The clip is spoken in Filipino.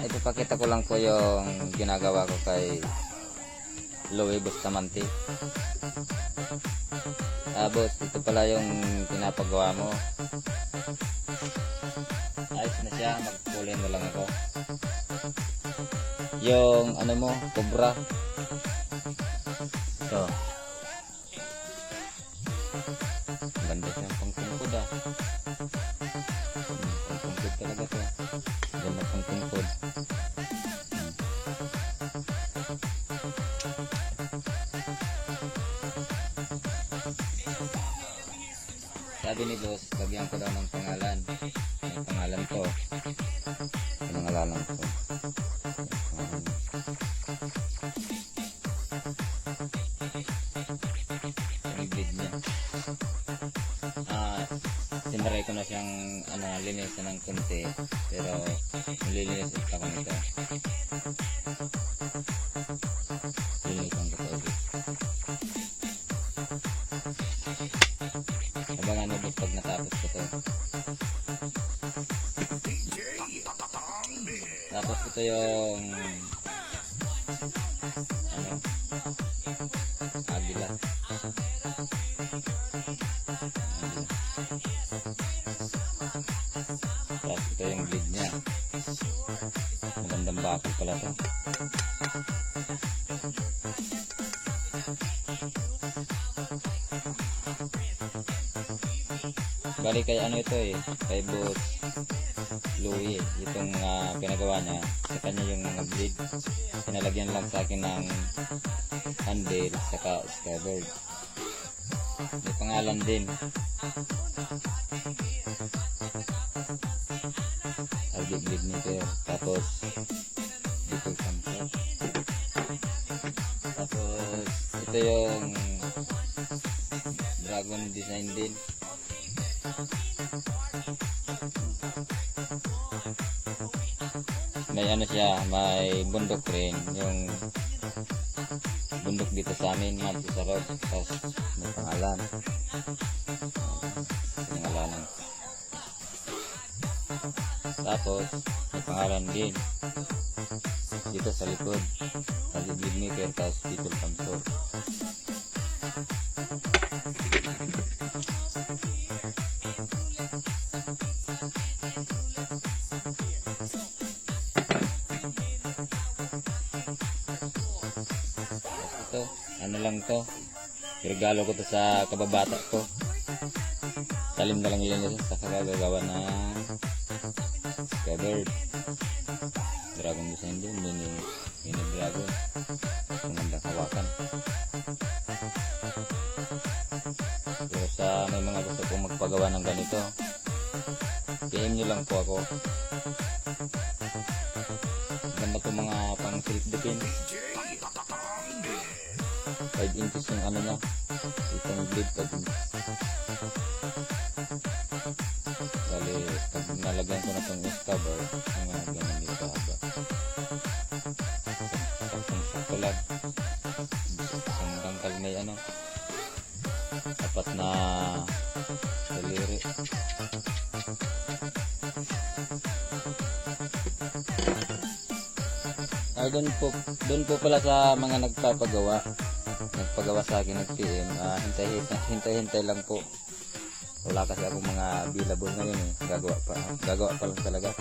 Ipapakita ko lang po yung ginagawa ko kay Louie Bustamante. Boss, ito pala yung pinapagawa mo. Ayos na siya, magkulay mo lang ako. Yung ano mo, cobra. Ito. Ganda siyang pangtungkod pangtungkod talaga to. Ganda pangtungkod. Sabi ni boss, lagyan ko daw ng pangalan. Ang pangalan ko. Pinangalanan ko. Ang bid niya. Sinaray ko na siyang linisan ng konti. Pero nililinis pa ko nito. Linisan ko ito ulit. Abangan mo boss pag natapos ko to. Tapos ito yung agila. Tapos ito yung bleed niya. Magandang bakal pala to. Bali kay ito kay boss Louie, itong pinagawa niya sa kanya yung mga bleed. Pinalagyan lang sa akin ng handle saka scabbard. May pangalan din, Albi Bleed Meter. Tapos dito samsat. Tapos ito yung dragon design din. May siya, may bundok rin, yung bundok dito sa amin, mati sa road. Tapos may pangalan, pinangalanan. Tapos may pangalan din dito sa likod, Albi Bleed Meter. Tapos dito samsat. Ito, lang to, regalo ko to sa kababata ko. Talim na lang yun sa kagagawa ng scabbard. Dragon design din, mini dragon. Magandang hawakan. Pero sa may mga gusto kong magpagawa ng ganito, PM nyo lang po ako. Ganda po mga pang self defense. 5 inches yung niya, itong blade 5 inches. Bali, pag nalagyan ko na itong scabbard, mga ganyan dito haba. Itong saktulag, isang rangkal may apat na daliri. Doon po pala sa mga nagpagawa sa akin nag-PM, hintay lang po. Wala kasi akong mga billable ngayon gagawa pa lang talaga.